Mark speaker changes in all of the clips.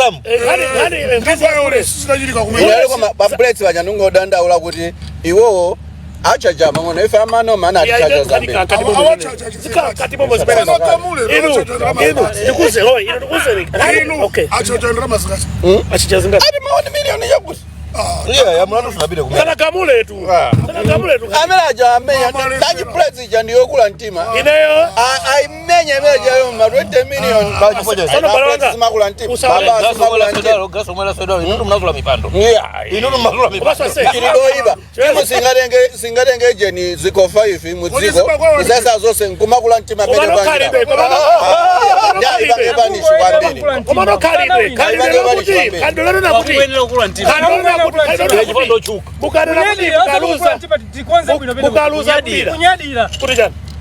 Speaker 1: Azamu.
Speaker 2: Bablets banyanungo danda ula kuti iwo acha jama ngono ife amano mana achacha zambi.
Speaker 3: Kati bombo zibena kamule. Inu nikuze hoy, inu nikuze. Okay. Acha ndra masikasi. Acha zingati.
Speaker 2: Adi maoni milioni yakuti.
Speaker 1: Yeah, ya mwana tunabide kumenya.
Speaker 3: Kana kamule tu. Kana kamule tu.
Speaker 2: Amela jamenya taji price jandiyo kula ntima.
Speaker 3: Ineyo
Speaker 2: aimenye meja yo ma 20 million baji foja.
Speaker 3: Sana balanga.
Speaker 2: Makula ntima. Baba makula ntima.
Speaker 1: Gaso mwela sodo inu mnazula mipando.
Speaker 2: Yeah,
Speaker 1: inu mnazula mipando.
Speaker 2: Kiridoiba. Kimo singarenge jeni ziko 5 muziko. Sasa zose nkumakula ntima bele banja. Ya iba ni shwandeni.
Speaker 3: Komano kalibe. Kalibe kuti. Kandolana na kuti.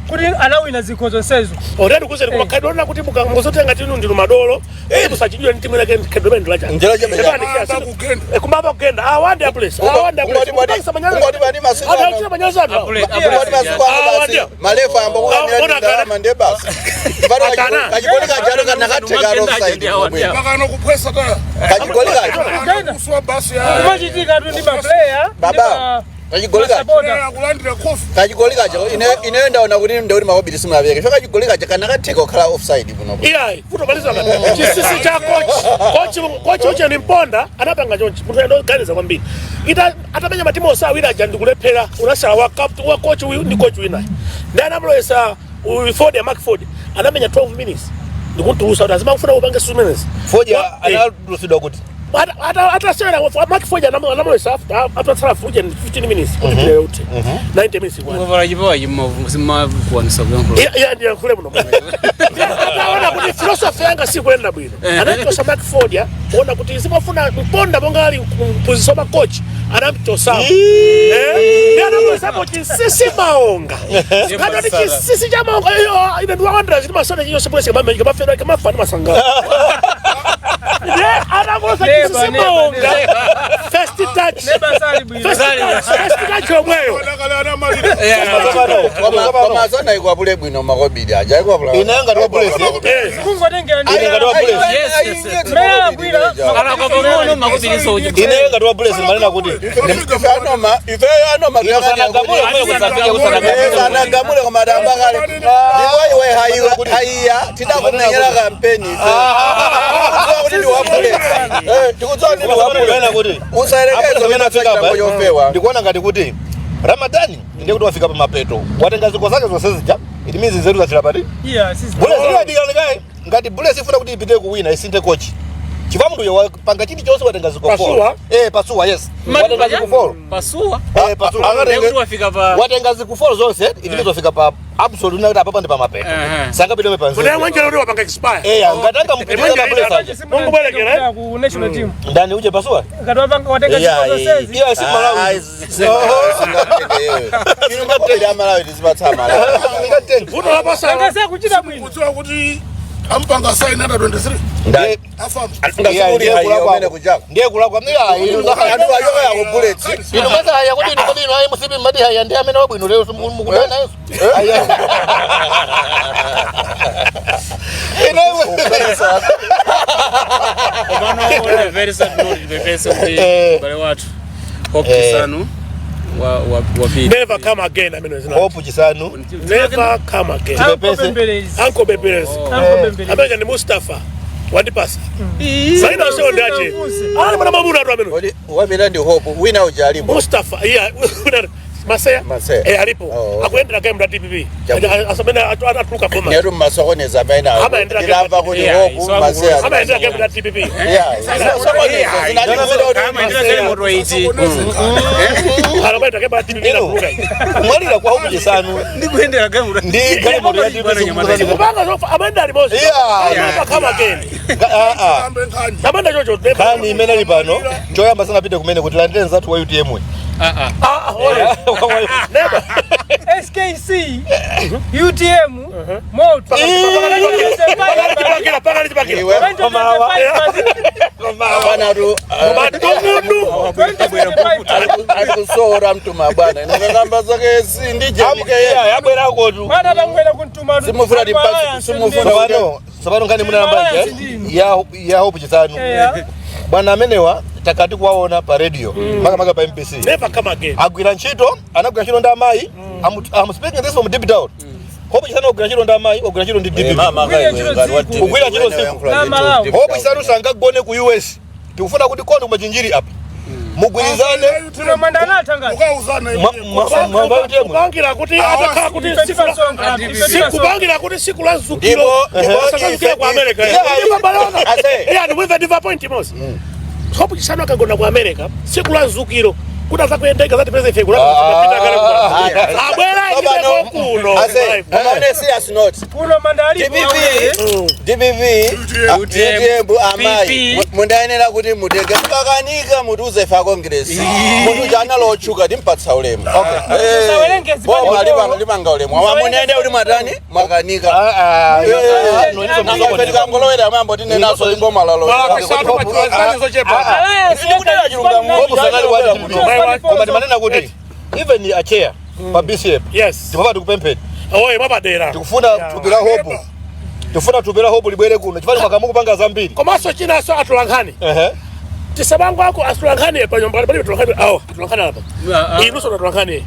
Speaker 4: Kuti anawina zikozo sezo.
Speaker 3: Already kuse kwa kadona kuti mukangozotenga tinu ndi madolo. Kusachijwa ntimu yake kadona ndo lacha.
Speaker 2: Njelo je meja.
Speaker 3: Kumaba kugenda. I want the place. I want the place.
Speaker 2: Ngoti bani masiku.
Speaker 3: Ana manyaza ndo.
Speaker 2: Ngoti masiku basi. Malefa ambo kwa ndama ndeba. Bado kajikoleka jalo kana kateka offside.
Speaker 4: Bakano kupressa ta.
Speaker 2: Kajikoleka.
Speaker 4: Kuswa basi ya. Kumachitika tu ndi player.
Speaker 2: Baba. Kajikoleka jo inaenda ona kuti ndori makobiri simula beke. Fika kajikoleka kana kateka kala offside buno.
Speaker 3: Iya, futobaliza ngata. Chisisi cha coach uche ni mponda anapanga chonchi. Mutu ndo ganiza kwambiri. Ita atamenya matimu osawira jandikulephera unashala wa captain wa coach uyu ndi coach wina. Ndana mloesa Ford ya Mark Ford anamenya 12 minutes. Ndikuntulusa lazima kufuna upange 2 minutes.
Speaker 1: Ford analusidwa kuti
Speaker 3: hata sera Mark Ford anamloesa after 15 minutes. 90 minutes.
Speaker 5: Ngovara jibawa jimma kuanisa byanko.
Speaker 3: Ya ndio kule muno. Ataona kuti philosophy yanga si kwenda bwino. Anatosa Mark Ford ya ona kuti simafuna mponda bongali kuzisoma coach anamtosa. Anamtosa kuti sisi maonga. Kana kuti sisi jama ina ndo wandra zima sana hiyo sebule kama kama fedha kama fani masanga. Anamtosa sisi maonga. First touch. First touch omweyo.
Speaker 2: Kama zona iko bule bwino makobidi aja iko bula.
Speaker 1: Inanga ndo bule.
Speaker 4: Kungo denge ndi.
Speaker 1: Inanga ndo bule.
Speaker 4: Yes. Mera bwira.
Speaker 5: Ala kwa bono makubiri soje.
Speaker 1: Inanga ndo bule manena kuti.
Speaker 2: Ife anoma sana gamule kwa madamba kale. Ndipo iwe haiya titakumenyera kampeni. Ndi wabule. Tikuzoni ndi wabule kuti usaelekeze mena fika kwa
Speaker 1: ndikuona ngati kuti Ramadhani ndiye kuti wafika pa mapeto. Watenga ziko zake zonse zija. It means zetu zachira pati.
Speaker 4: Yeah, sisi.
Speaker 1: Bule zikadikana ngati bule sifuna kuti ipite kuwina isinte coach. Chivamu ndo panga chiti chose watenga ziko 4. Pasua yes. Watenga ziko 4.
Speaker 5: Pasua.
Speaker 1: Pasua. Watenga ziko 4 zonse ili wafika pa absolute na hapa ndi pa mapeto. Sanga bidome panzi.
Speaker 3: Kuna mwanje ndo wapanga expire.
Speaker 1: Ngatanga mpitiliza na bule saja.
Speaker 4: Mungu bwelekera ku national team.
Speaker 1: Ndani uje pasua?
Speaker 4: Katwapanga watenga zikozo sezo.
Speaker 1: Iya si Malawi.
Speaker 2: Kino ngapenda Malawi dizipatsa Malawi.
Speaker 1: Ngatenga.
Speaker 3: Uno hapa sana.
Speaker 4: Ngasa kuchita bwino.
Speaker 6: Kutoa kuti ampanga sign under 23.
Speaker 1: Ndai.
Speaker 6: Afamu.
Speaker 2: Ngasuri yako kujako.
Speaker 1: Ndiye kulakwa mira
Speaker 2: Andu ayoka ya kubuleti.
Speaker 1: ino masa haya kuti ino kuti ino ayi musibi madi haya ndi amene wabwino lero mukudana yesu.
Speaker 5: Komano very sad note the person bale watu. Hope Chisanu wa pili.
Speaker 3: Never come again. I mean,
Speaker 1: Hope Chisanu.
Speaker 3: Never come again. Uncle Bembelezi. Amenya ni Mustafa. Wandipasa. Saina sio ndaje. Mwana mabura ndo ameno.
Speaker 2: Wamena ndi Hope. Wina ujalipo.
Speaker 3: Mustafa. Yeah. Masaya. Alipo. Akuendera game da TPP. Asabena atuka koma.
Speaker 2: Nero masokone zamena. Ndilava kuti Hope Masaya.
Speaker 3: Amaendera game da TPP.
Speaker 2: Yeah.
Speaker 5: Kama ndira zile moto hizi.
Speaker 3: Arabaita game da TPP na kuruka.
Speaker 1: Mwalira kwa Hope Chisanu.
Speaker 5: Ndikuendera game.
Speaker 1: Ndi game moto ya TPP.
Speaker 3: Kupanga so amenda limosi.
Speaker 1: Yeah.
Speaker 3: Kama again. Amenda jojo.
Speaker 1: Kani imena lipano. Njoyamba sana pite kumene kuti landeni zatu wa UTM.
Speaker 3: Never.
Speaker 4: SKC UTM moto
Speaker 2: alikusora mtuma bwana inakamba zake si ndije
Speaker 1: yabwera kotu
Speaker 4: bwana atangwela kuntuma
Speaker 2: simufuna dipasi simufuna
Speaker 1: wano Sabano ngani muna namba ya hope chisanu. Bwana amenewa takati kuwaona pa radio maka pa MPC.
Speaker 3: Never come again.
Speaker 1: Agwira ntchito, anagwira ntchito nda mai. I'm speaking this from deep down. Hope chisanu ogwira ntchito nda mai, ogwira ntchito ndi DP. Ogwira ntchito siku. Hope chisanu sangagone ku US. Tikufuna kuti kondo kumachinjiri apa. Mugwirizane
Speaker 4: tuna mandana tanga
Speaker 3: kubangira kuti atakhala kuti sikubangira kuti siku la zukiro sakazukira ku America and with the disappointment most hope chisano akagona ku America siku la zukiro kuda za kuendeka zati pesa ife kulapita kale kwa abwera ikiko kuno
Speaker 2: amane serious note
Speaker 4: kuno mandali
Speaker 2: DBV utembu amai mundayenera kuti mutege pakanika mutuze fa congress muntu jana lochuka timpatsa ulemu okay libanga ulemu amunende uli matani mwakanika no ngolowera mambo tinenaso limboma lalo
Speaker 1: Koma timanena kuti even a chair pa BCF
Speaker 3: yes
Speaker 1: tipapa tikupempera
Speaker 3: oye mabadera
Speaker 1: tikufuna tupira hope tifuna tupira hope libwere kuno chifani makamu kupanga zambiri
Speaker 3: komaso china so atulankhani tisabango ako atulankhani pa nyumba bali atulankhani atulankhani apa inuso atulankhani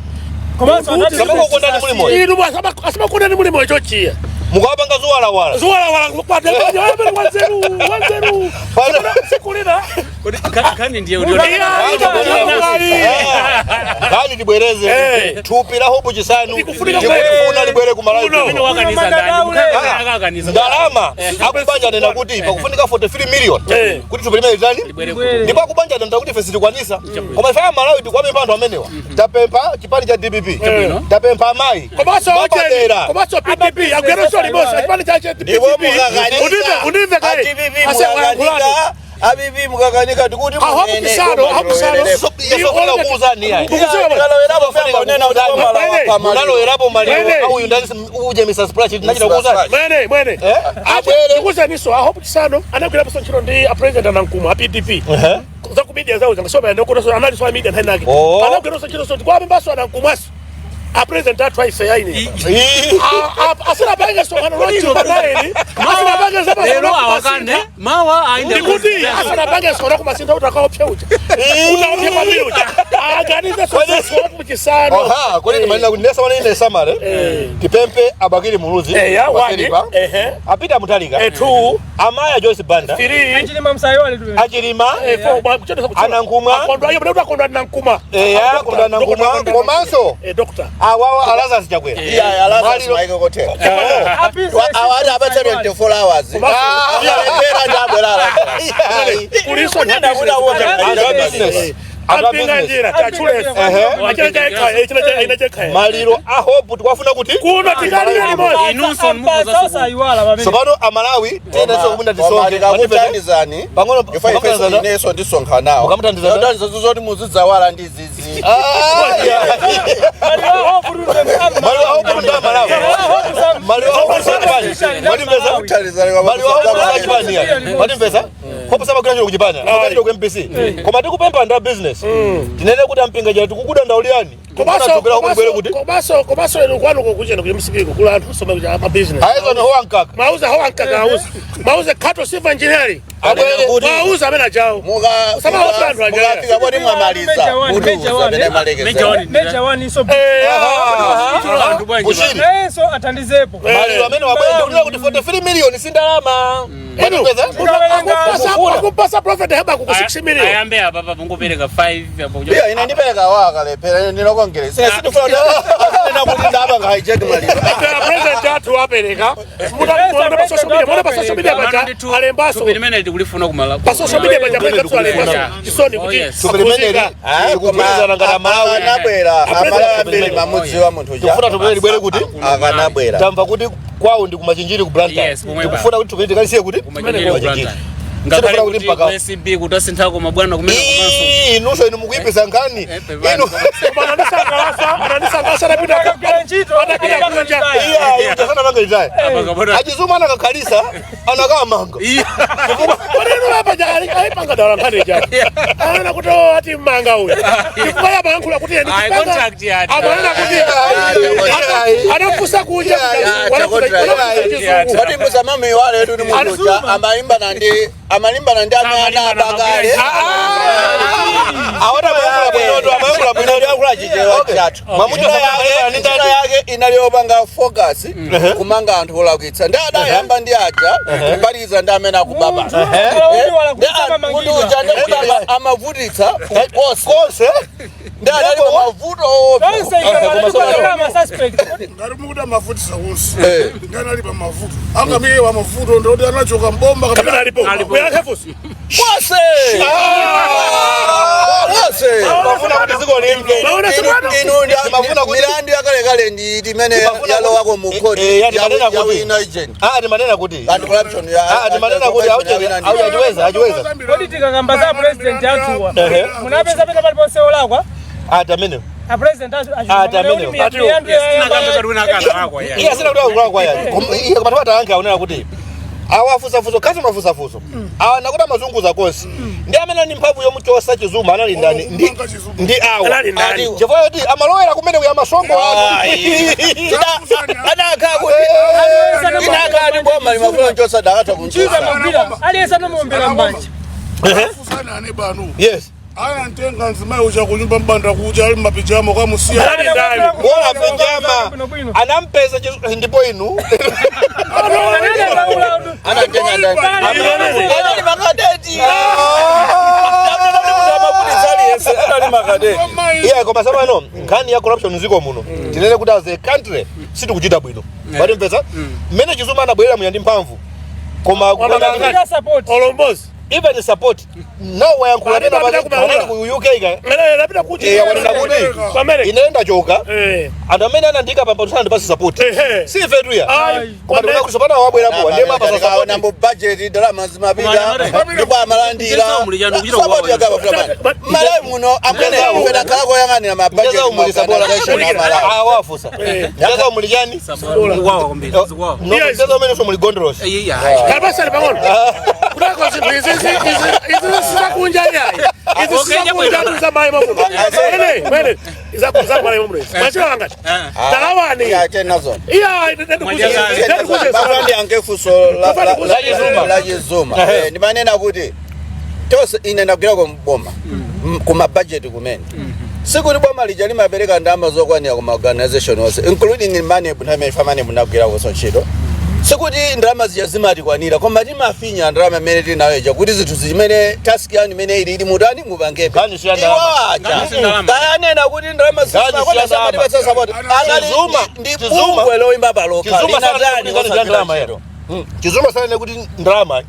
Speaker 4: komaso
Speaker 1: sabango kondani mulimo
Speaker 3: inu asaba kondani mulimo chochiya
Speaker 1: mukabanga zuwala
Speaker 3: kupata wanzeru sikulina
Speaker 5: kani ndiye udio
Speaker 1: kani tibwereze tupira hope chisanu tikufuna libwere kumalawi
Speaker 5: mimi wakanisa ndani
Speaker 1: ndalama akubanja nena kuti pakufunika 43 million kuti tupirime itani ndipo akubanja nena kuti fesi tikwanisa koma ifa malawi tikwabe mpando amenewa tapempa chipani cha DPP tapempa mai
Speaker 3: komaso PPP agero soli bosa chipani cha DPP unive kai
Speaker 2: abibi mukakanika tikuti
Speaker 1: munalo erapo malio au yundani uje Mr. Splash nachira kuuza
Speaker 3: mwene akuze niso aho kisano anakwira paso chiro ndi a president anankumwa PDP za kumedia zao zangasoma ndoko so anali so media ntanaki anakwira so chiro so kwa mbaso anankumwa a president atwice yaini asina banga so hano rochi banaeli asina banga zaba
Speaker 5: lero awakane mawa ainde
Speaker 3: kuti asina banga so rakuma sinda utakao peuja unaopia kwa biuja aganiza so mukisano
Speaker 1: aha kole timanina kuti ndesa wana ine samare tipempe abagiri muluzi apita mutalika
Speaker 3: 2
Speaker 1: amaya Joyce Banda
Speaker 3: 3
Speaker 4: achilima msayole tu
Speaker 1: achilima
Speaker 3: 4
Speaker 1: anankumwa
Speaker 3: akondwa yo bado akondwa nankuma
Speaker 1: akondwa nankuma komanso
Speaker 3: doctor
Speaker 1: awawa alaza sichakwera
Speaker 2: alaza maiko hotel awali abata 24 hours pera ndabwelala
Speaker 3: kuliso nenda kuda wote apinga njira tachule
Speaker 1: maliro ahopu tukwafuna kuti
Speaker 3: kuno tikalira limozi
Speaker 5: inuso mbuzo
Speaker 4: sasa iwala bamene
Speaker 1: sabano amalawi tena so kumunda tisonge
Speaker 2: kamutandizani
Speaker 1: pangolo
Speaker 2: ifaife ineso ndisonka nawo
Speaker 1: mukamutandizana
Speaker 2: ndanzo zoti muzidza wala ndizizi
Speaker 1: maliro ahopu ndo amalawi maliro ahopu sabani maliro ahopu sabani matimpesa hopo saba kuna kujipanya akati ku MPC koma tikupempa nda business tinene kuti ampinga jati kukuda ndauliani
Speaker 3: komaso eno kwano kokujena ku MCP kula anthu soma kuja ama business
Speaker 1: aizo no hoankaka
Speaker 3: mauza kato civil engineering mauza amena jao sama hotland
Speaker 2: mukafika bodi mwamaliza mutu amene malekeza
Speaker 4: meja wani so so atandizepo
Speaker 1: maliro amene wabwenda kuti 43 million sindalama
Speaker 3: kupasa profit haba ku 6 million
Speaker 5: ayambe apa mungopereka 5 apo
Speaker 2: iyo inandipeleka waka pera ndinokongere sina situfuna kuti ndaba nga hijack maliro
Speaker 3: president atu apereka muda pa social media bacha alembaso
Speaker 5: tupelimene tikulifuna kumala
Speaker 3: pa social media bacha president alembaso isoni kuti
Speaker 1: tupelimene tikupeza ngana malawi
Speaker 2: anabwera amala mbele mamudzi wa munthu ja
Speaker 1: tufuna tupele libwere kuti
Speaker 2: akanabwera
Speaker 1: tamva kuti kwawo ndi kumachinjiri ku Blantyre tikufuna kuti tupele kalisiye kuti
Speaker 5: ngakhala kuti SB kutasinthako mabwana kumene komanso
Speaker 1: inuso inu mukuipisa nkani inu
Speaker 3: ananisangalasa napita
Speaker 4: Akagwira ntchito.
Speaker 1: iya utasana manga itaye achizuma anakakhalisa anakamanga
Speaker 3: Kwanenu hapa jari aipanga dala nkani jari ana kuti ati manga huyu kifaya bankula kuti ni
Speaker 5: contract yani
Speaker 3: amana kuti anafusa kuja
Speaker 2: wati msamami wale edu ni muluja amalimba nandi amana bagale
Speaker 1: awona mayangula bwinodo amayangula bwinodo yakula chichewa chatu
Speaker 2: mamuchira yake inaliobanga focus kumanga anthu olakitsa ndada yamba ndi aja kupaliza ndi amene akubaba kuti uja ndekudaba amavutitsa konse ndadali mavuto
Speaker 6: ngari mukuda mavutisa wonse nganalipa mavuto angamiye wa mavuto ndoti anachoka mbomba
Speaker 3: kabla alipo kuyakefusi
Speaker 2: wose
Speaker 1: mafuna kuti ziko limke
Speaker 2: milandu yakalekale ndi imene yalowako mu kodi yawina agent
Speaker 1: timanena kuti
Speaker 2: anti-corruption
Speaker 1: timanena kuti achiweza
Speaker 4: Kodi tikakamba za president atuwa. Munapeza pena paliponse olakwa.
Speaker 1: tamene
Speaker 4: A president
Speaker 1: iya sina kuti kulakwa yani iya kama tiwatayankha aonera kuti awafusafuso kasi mafusafuso awa nakuti mazunguza konse ndi amene ni mphamvu yomuchosa chizuma anali ndani ndi awo chifukwa kuti amalowera kumene kuya masongo
Speaker 2: inakati boma limafuna nchosa dakata kunchosa
Speaker 4: aliyesa nomuombera mbanja.
Speaker 6: fusana ane banu
Speaker 1: yes
Speaker 6: aya ntenga nzima uja kunyumba mbanda kuja ali mapijama kwa musia
Speaker 1: bora pijama anampeza ndipo inu
Speaker 2: anatenga ndani
Speaker 1: iya koma samano nkhani ya corruption ziko muno tinene kuti as a country sitikuchita bwino pati mpesa mmene chizuma anabwerera muyandi mphamvu koma
Speaker 3: olombozi
Speaker 1: even support no wayankula tena ku UK ka
Speaker 3: lapita kuti
Speaker 1: wanena kuti inaenda choka anthu amene anandika pambatusana ndipasi support si ife tuya koma tikuna kuti sopana wabwerapo ndiye mapa za support
Speaker 2: nambo budget drama zimapita ndipo amalandira support yakaba fulani malai muno amene kwenda kalako yangani na budget
Speaker 1: awafusa jaza umulijani
Speaker 5: wawa kwambiri
Speaker 1: no jaza umene so muligondros
Speaker 3: kabasa pang'ono kunako izi sizakunja yayi izi sizakunja tuzamayi mamuno wene izakunza mwana mamuno machira wangati talawani
Speaker 2: ya tena zone
Speaker 3: iya
Speaker 2: bafandi angefuso la Jizuma ndimanena kuti tose inenda kugera kwa mboma kuma budget kumene sikuti boma lijali mapereka ndama zokwanira kuma organization wose including money buname famane munagera kwa sonchito sikuti ndrama zijazimati kwanira koma timafinya ndrama imene tinayoja kuti zinthu zimene task yanu imene ili mutani mupangepe kayanena kuti ndrama ndi bungwe loyimba paloka
Speaker 1: chizuma sanene kuti ndrama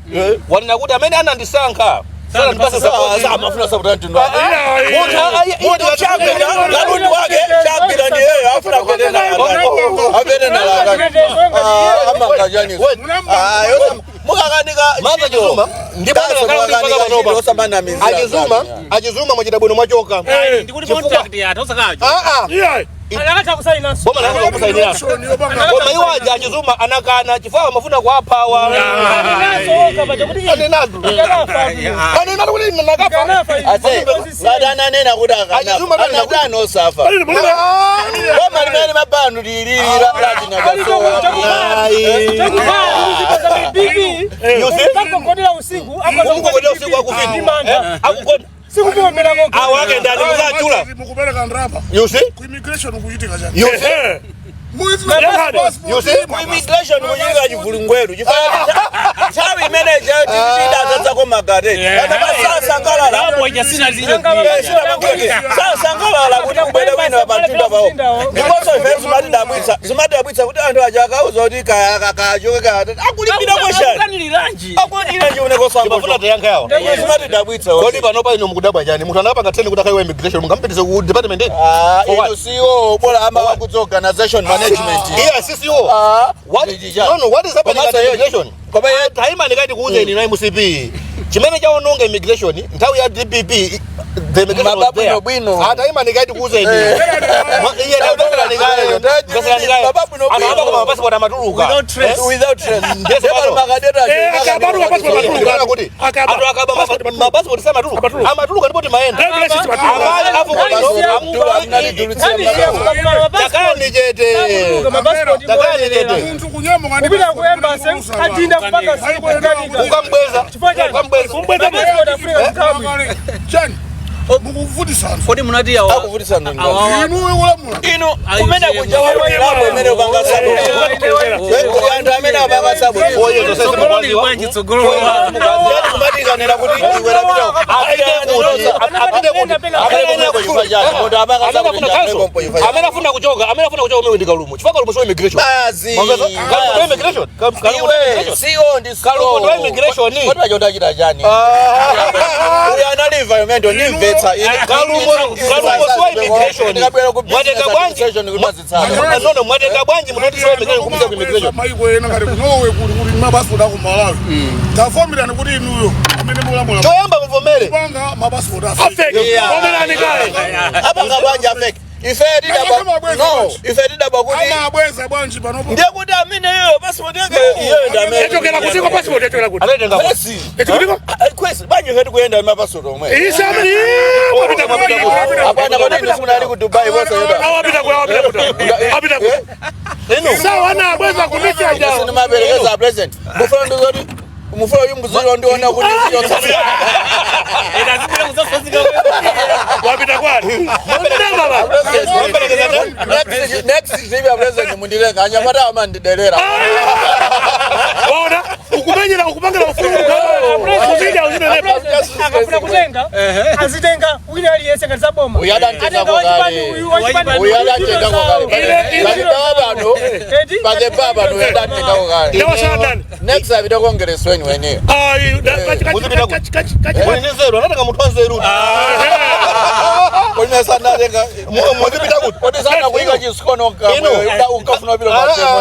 Speaker 1: wanena kuti amene anandisankha ndipasa support
Speaker 2: amafuna support ndo munthu chapira galundi wake chapira ndi yeye afuna kwenda amangajani mukakanika
Speaker 1: maza chizuma ndipo achizuma mwachita bwino mwachoka
Speaker 5: ndikuti contract yathu osakacho
Speaker 4: Anakata kusaina.
Speaker 1: Boma langu kusainira. Boma iwaje achizuma anakana chifukwa mafuna kuaphawa. Anenazo. Anenazo kuti nakafa.
Speaker 2: Ngadana nena kuti akana. Anadano safa. Boma limene mabanu lilira lati nakasowa.
Speaker 4: Akakodela usiku.
Speaker 1: Akakodela usiku akufini. Akukodela.
Speaker 4: Sikukuombera ngoko.
Speaker 1: Awake ndani muzachula.
Speaker 6: Mukubeleka ndrapa.
Speaker 1: You see?
Speaker 6: Ku immigration kuyitika chani.
Speaker 1: You see?
Speaker 2: You see? Ku immigration kuyitika chivulungweru. Chawi manager tibida atatako magare. Sasa ngalala.
Speaker 5: Hapo ijasina zile.
Speaker 2: Sasa ngalala kuti kubele wina wabatunda bawo. Because of smart dabwitsa. Smart dabwitsa kuti anthu ajaka uzoti kajoka akulipira question. Akulipira uneko samba.
Speaker 1: Mafuna tayanka yawo.
Speaker 2: Smart dabwitsa.
Speaker 1: Kodi panopa ino mukudabwa chani? Munthu anapanga training kuti akaiwa immigration mungampitise ku department ende.
Speaker 2: Ino CEO bola ama wakudza organization management.
Speaker 1: Yes, CCO. What is happening at immigration? Kwa time anikaidi kuuza ni na MCP. chimene chaononga immigration nthawi ya DPP the immigration was there hata ima nikaiti kuuza ini iye ndio pesa nikayo anaomba kwa passport amatuluka
Speaker 2: without trace
Speaker 1: yes
Speaker 2: makadeta
Speaker 3: akabaruka passport
Speaker 1: akaba mapassport sama amatuluka ndipo timaenda afu takani jete
Speaker 6: muntu kunyemo ngani
Speaker 4: Ubila kuemba se atinda mpaka siku ndani
Speaker 1: ukambweza
Speaker 6: chani mukuvutisa
Speaker 5: kodi munati yawo
Speaker 2: akuvutisa ndo
Speaker 6: inu ulamula
Speaker 2: ino kumenda kuja wao mene upanga sabu kuli antu amene apanga sabu
Speaker 1: oyo tosese
Speaker 5: kwanji tsogolo
Speaker 2: kumatika nera kuti iwera bito
Speaker 1: amene kuchoka umwe ndikalumu chifaka lumu immigration
Speaker 2: bazi
Speaker 1: immigration
Speaker 2: sio ndisalo
Speaker 1: kalumu immigration ni
Speaker 2: kodi wachoda chita chani uya analiva yomendo nimvetsa
Speaker 1: kalumu swa immigration mwateka bwanji nono mwateka bwanji munoti swa immigration kumisa immigration
Speaker 6: maiko ena kali kunowe kuli mabassport ako Malawi tafomira kuti inuyo amene mulamula
Speaker 1: choyamba muvomere
Speaker 6: panga mabassport
Speaker 3: afeke komelani kale
Speaker 2: apanga bwanji afeke ife tidaba kuti
Speaker 6: amabweza bwanji panopo
Speaker 2: ndiye kuti amene iyo passport yake iyo ndamene
Speaker 3: echokera kutiko passport echokera kuti
Speaker 1: anaitenga
Speaker 2: kwesi
Speaker 3: echokera
Speaker 2: kwesi bwanji ngati kuyenda mapassport omwe
Speaker 3: isa amene
Speaker 2: apana kuti ndifuna ali ku Dubai bose yoda
Speaker 3: awapita sawa na abweza kumicha
Speaker 2: sino
Speaker 3: jao
Speaker 2: maberekeza president mufuna ndizoti mufuna yumbuziwa ndiona kuti yosafika
Speaker 3: wapita kwani
Speaker 2: next TV president mundilenga anyamata amandidelera
Speaker 3: waona ukumenyera ukupangala ufumu kuzija uzine
Speaker 4: akafuna kutenga azitenga wina aliyese ngati zaboma
Speaker 2: uyadantenga kwa kale uyadantenga kwa kale lakini baba no uyadantenga kwa kale
Speaker 3: ndawashadani
Speaker 2: next abita kongress weni wenyewe
Speaker 1: nzero anataka mtu anzeru
Speaker 2: kwenye sana lenga
Speaker 1: muzipita kuti
Speaker 2: kodi sana kuinga chisikono kamwe ukafuna bila matemo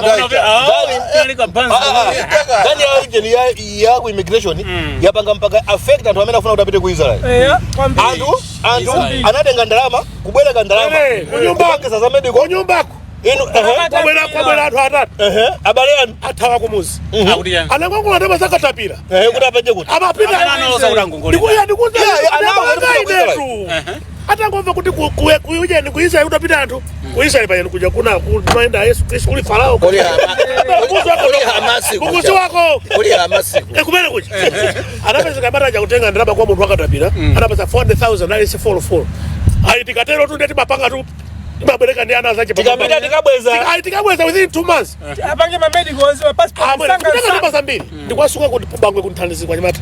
Speaker 1: ndani ya region ya ku immigration yapanga mpaka affect antu amene afuna kuti apite ku Israel antu anatenga ndalama kubwereka ndalama kunyumbako za medical
Speaker 3: kunyumbako
Speaker 1: ino
Speaker 3: kwabwera antu atatu
Speaker 1: abale anu
Speaker 3: athawa kumuzi
Speaker 5: akutia
Speaker 3: anangongula ndaba zakatapira
Speaker 1: kuti apete kuti
Speaker 3: amapita
Speaker 5: analoza kulangongole
Speaker 3: ndikuza atangomva kuti kuyujeni kuisa utapita anthu kuisa payeni kuja kuna kumaenda Yesu Kristo kuli Farao
Speaker 2: kuli hamasi
Speaker 3: kukuzi wako
Speaker 2: kuli hamasi
Speaker 3: kumene kuja anapeza kabata ja kutenga ndalama kwa munthu akatapira anapeza 400,000 ali si 44 aitikatero tu ndeti mapanga tu mabereka ndi ana zache
Speaker 1: tikapita
Speaker 3: tikabweza within 2 months
Speaker 4: apange ma medicals wa passport
Speaker 3: sanga zambiri ndikwasuka kuti bangwe kunthandizi kwa nyamata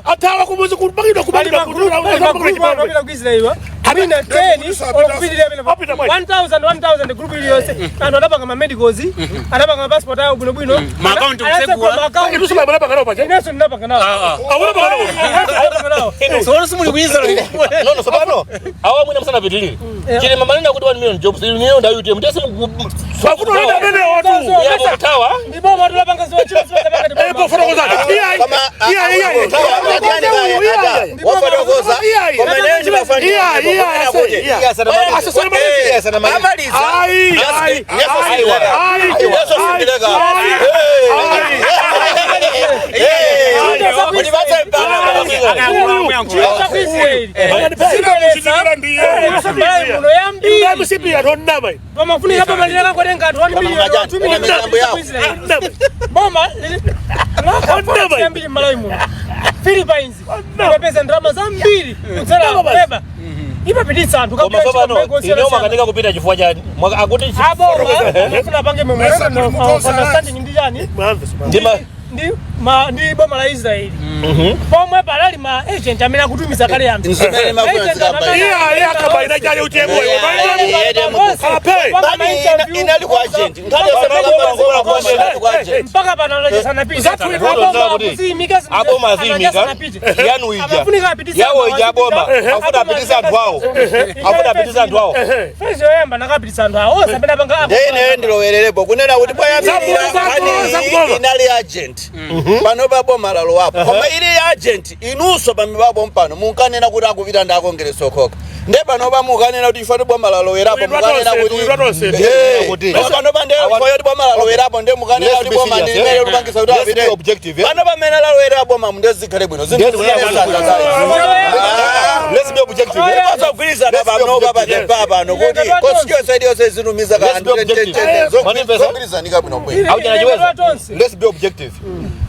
Speaker 3: atawa kumuzi kupangidwa kupangidwa
Speaker 4: kupita ku Israel amina 10 okupitira pena 1000 group iliyonse anthu anapanga ma medicals anapanga ma passport ayo bwino bwino
Speaker 5: ma account kusegula
Speaker 3: tusuma bana pangana paje
Speaker 4: neso ndinapanga nawo
Speaker 3: awona pangana
Speaker 5: so simuli kuiza
Speaker 1: no sabano awa mwina msana pitilili chile mamanenda kuti 1 million jobs niyo nda UTM ndese
Speaker 3: bafuno nenda bene watu
Speaker 1: ya kutawa
Speaker 4: ndipo watu lapanga sio chile sio tabaka
Speaker 3: ndipo foro koza
Speaker 2: wafodogoza komenenji bafanya
Speaker 4: Philippines wapesa ndrama za mbili kutsala beba ipapititsa anthu
Speaker 1: koma sobano ino makanika kupita chifukwa chani akuti
Speaker 4: afuna pange understanding ndi chani ndi boma la Israeli pomwe palali ma agent amene akutumiza kale anthu
Speaker 3: akabaina chali UTM
Speaker 2: inali kwa agent
Speaker 4: mpaka panaloja sana pita
Speaker 1: aboma azimika yanu ija yawo ija aboma afuta apitisa anthu awo
Speaker 4: fezo yamba nakapitisa anthu awo sapena panga
Speaker 2: ndene ndilowererebo kunena kuti bwaya inali agent pano baboma lalo wapo koma ili agent inuso pamibabo mpano munkanena kuti akupita ndakongereso khoka nde pano bamukanena kuti ifate boma lalo erapo mukanena kuti pano bandera koyo boma lalo erapo nde mukanena kuti boma ni mere lupangisa kuti apite
Speaker 1: objective
Speaker 2: pano pamene lalo erapo mamunde zikhale bwino zinthu
Speaker 1: let's be objective
Speaker 2: Let's kugwirizana pano baba tepa pano kuti constituency yose zinumiza ka
Speaker 1: let's be objective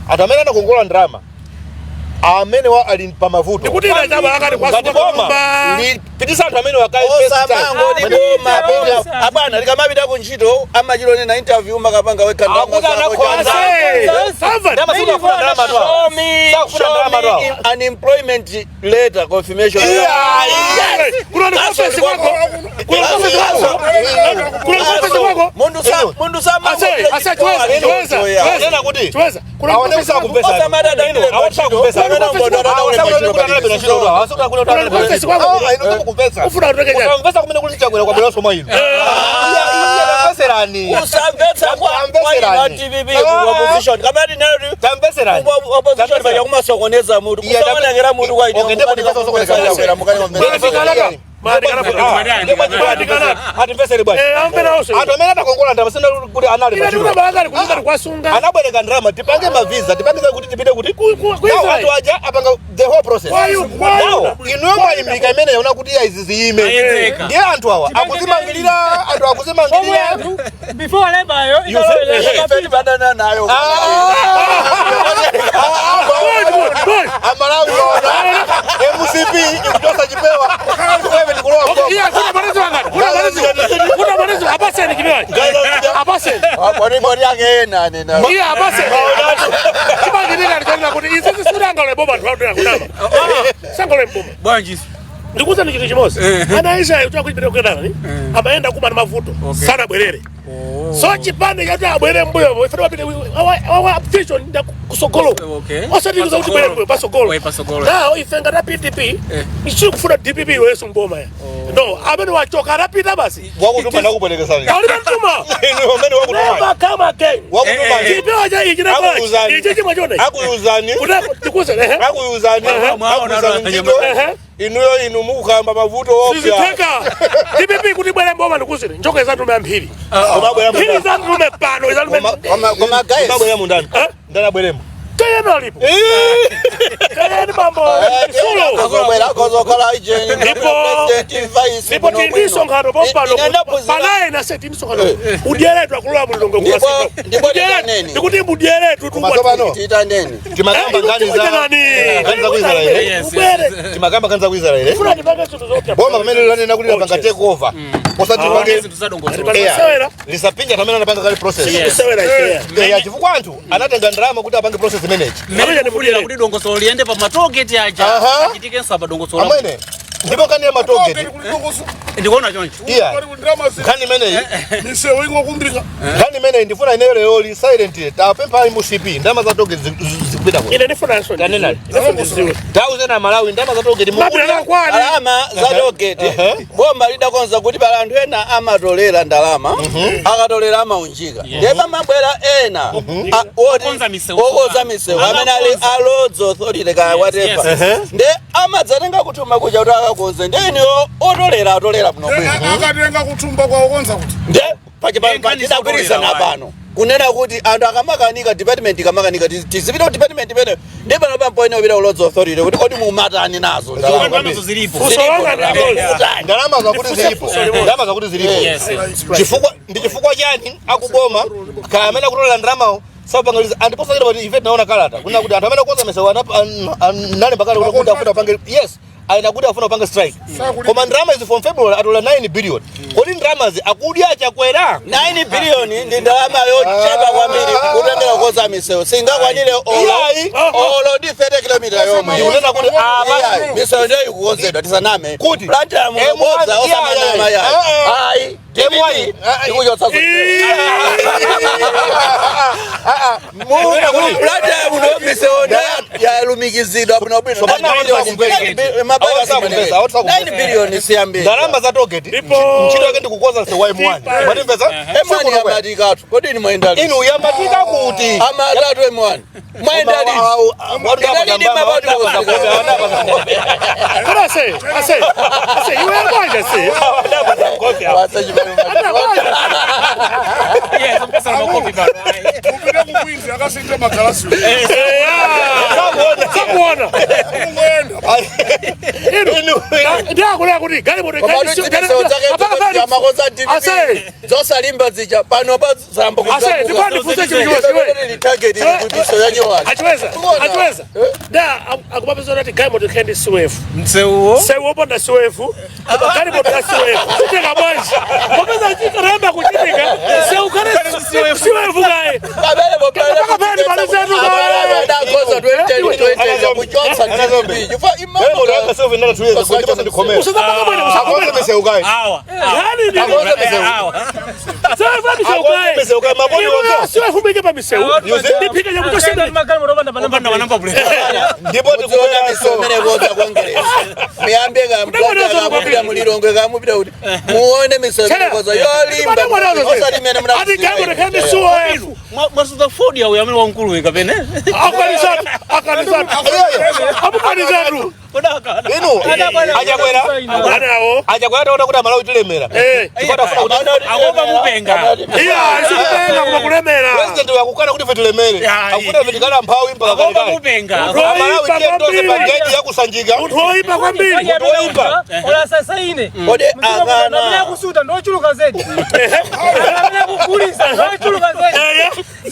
Speaker 1: atamena na kongola ndrama amene wa ali pamavuto
Speaker 3: kuti ina chama akati kwa
Speaker 1: boma ni pitisa anthu amene wakai
Speaker 2: first time ngodi boma abana likamapita ku ntchito amachilone na interview makapanga wekha ndama unemployment letter confirmation mundu sama
Speaker 4: before lebayo ndikuza ni kitu kimoja anaisha yote kuipeleka kwa nani ameenda kuba na mavuto sana bwerere so chipande yata abwere mbuyo ifanye wapite wa application nda kusogolo osati kuza kuti bwerere pasogolo now ifenga na PDP ichi kufuna DPP wewe mboma ya no abene wachoka rapida basi
Speaker 1: wakutuma na kupeleka sana
Speaker 3: alituma
Speaker 1: ngomeni wakutuma
Speaker 3: kama ke
Speaker 1: wakutuma
Speaker 3: kipewa haja ijina kwa ijiji majone
Speaker 1: akuyuzani
Speaker 3: tikuze
Speaker 1: akuyuzani inuyo inumuka mavuto opya
Speaker 3: siziteka DPP kuti bwere mboma ndikuzire njoka za tume mbili mbili za tume pano za tume
Speaker 2: koma guys
Speaker 1: babwera mundani ndana bweremo
Speaker 3: kayeno alipo kayeno mambo solo
Speaker 2: akozokala ijeni
Speaker 3: ndipo tindiso ngano bompano palaye na seti ndiso ngano udieretwa kulwa mulongo kwa sito ndikuti budieretwa
Speaker 1: tukwatano
Speaker 2: tita neni
Speaker 1: timakamba ngani za kanza kuizala ile timakamba kanza kuizala ile
Speaker 3: funa nipanga chitu zote
Speaker 1: bomba pamene lanena kuti lapanga take over osati wange lisapinja pamene anapanga kali process ya chifukwa anthu anatenga ndrama kuti apange process manage
Speaker 5: ndikudira kuti dongosolo liende pa matogeti aja achitike nsapa dongosolo
Speaker 1: amene ndipo kani ya matogeti
Speaker 5: ndikuona choncho
Speaker 1: kani mene
Speaker 6: misewu ingokumbika
Speaker 1: kani mene ndifuna eneo leo li silent tapempa MCP ndama za togeti zikupita kwa
Speaker 3: ine ndifuna nso
Speaker 1: kanena tauze na Malawi ndama za togeti
Speaker 2: alama za togeti bomba lida konza kuti bala anthu ena amatolera ndalama akatolera amaunjika ndeba mabwera ena okoza misewu amene ali Roads Authority ka whatever nde amadzatenga kutuma kuja kuti akakonze ndeniyo otolera muno
Speaker 6: akatenga kutumba kwa ukonza kuti
Speaker 2: nde pachidagwirizana pano kunena kuti anthu akamakanika department kamakanika tizipita department pene ndi pano pampoene upita Roads Authority kuti kodi mumatani nazo
Speaker 1: ndalama zakuti zilipo chifukwa chani akuboma kamene kutolela ndalamawo sabangaliza andiposa kuti event naona kalata kuna kuti anthu amene koza mesewa nale bakala kuti afuna pange yes aina kuti afuna pange strike koma ndrama is from February atola 9 billion kodi ndrama zi akudya chakwera
Speaker 2: 9 billion ndi ndalama yochepa kwambiri kutengera koza mesewa singakwanire olo ndi 30 km yomwe
Speaker 1: unena kuti
Speaker 2: mesewa ndio ikukonzedwa tisaname
Speaker 1: kuti
Speaker 2: planta muboza osamana maya ai
Speaker 1: Temwai
Speaker 2: ikuyo sasa mulata uno miseona ya lumikizidwa buno biso bilioni siambi
Speaker 1: ndaramba za target nchito yake ndikukoza se Y1 mwati mpesa
Speaker 2: emani ya matikatu kodi ni mwendali
Speaker 1: inu ya matika kuti
Speaker 2: ama atatu emani mwendali
Speaker 1: watu
Speaker 4: ase iwe ngoja se
Speaker 5: Yes, mpesa na kopi bana.
Speaker 6: Kupita kukwinzi akasinda magalasi.
Speaker 4: sakuona ndakula kuti gari moto ase
Speaker 2: zosalimba zija pano pazamba
Speaker 4: ase ndipandifunze chinthu chimwe achiweza da akupapeza kuti gari moto kendi siwefu
Speaker 5: Mseuo.
Speaker 4: sewu oponda siwefu gari moto ya siwefu chitika bwanji popeza chikaramba kuchitika sewu kale siwefu kaye pakapani palizetu usazapaka mwene usakomene
Speaker 5: Awa.
Speaker 4: yani siwefu mbike pa misewu ndipika ya kutoshenda
Speaker 1: ndipo
Speaker 2: tikuona misomere boza kuongeleza miyambega mplanga kamupira mulilongwe kamupira kuti muone misomere boza yolimba osalimene mna
Speaker 4: ati gari moto kendi siwefu
Speaker 5: Masuza Ford ya uyamini wa mkulu weka pene.
Speaker 4: akanisatu amukanizatu
Speaker 1: inu ajakwera taona kuti amalawi tilemera
Speaker 5: Agoba mupenga.
Speaker 4: isikupenga kuma kulemera
Speaker 1: president yakukana kuti fetilemere akuta fetikala mphawi mpaka
Speaker 5: Agoba
Speaker 1: kalikali
Speaker 5: mupenga.
Speaker 1: amalawi tiyendose pagedi yakusanjika
Speaker 4: munthu woyipa kwambiri
Speaker 1: woyipa
Speaker 7: Ola sasa ine.
Speaker 2: ode akana
Speaker 7: Mimi kusuta ndo chuluka zedi. Mimi kukulisa ndo chuluka zedi.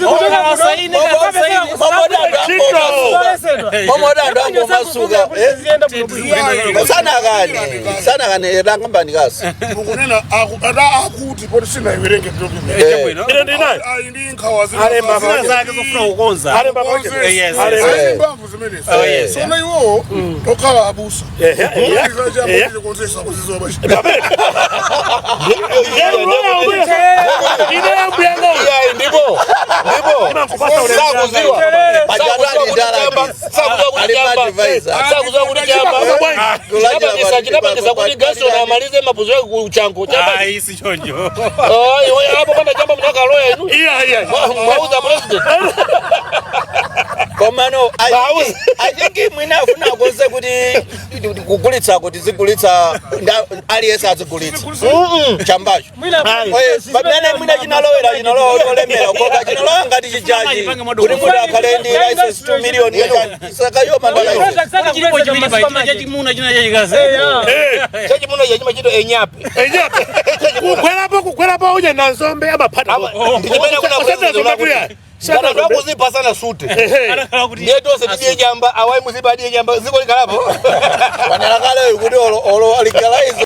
Speaker 5: Ola saini na saini.
Speaker 2: momoda ndango masuka sana kane rangambani kasi
Speaker 6: Ukunena akuti poti sina iwerenge
Speaker 4: ine ndinayo
Speaker 6: Ayi ndi nkhawazi.
Speaker 4: alemba
Speaker 5: Sina zake zofuna ukonza.
Speaker 4: alemba
Speaker 5: Yes.
Speaker 6: Mbamvu zimenezi.
Speaker 5: yes.
Speaker 6: Sona iwo tokhala abusa. Kukonzesa kuzizo bashi.
Speaker 1: ndipo sakuziwa chitapangisa kuti Gaston amalize mapuzo yake kuchango
Speaker 5: Ah, isi chonjo.
Speaker 1: hapo panda chamba mnaka loya inu mwauza president
Speaker 2: komano I think mwina afuna konse kuti kugulitsa kuti zigulitsa aliyesa azigulitsa chambacho pamene mwina chinalowa olemera koka chinalowa ngati chijaji kuti muda akalendi license 2 million saka yo mandala
Speaker 5: Chilipo chimini pa china chimuna china chikaze.
Speaker 1: chachimuna chachima chito enyape
Speaker 4: kukwerapo unya na nzombe amaphata
Speaker 1: ndichimene kuna kuzipa sana sute ndiyetose tidiye jamba awai muzipa adiye jamba ziko likalapo
Speaker 2: wanalakale kuti olo aligalaizo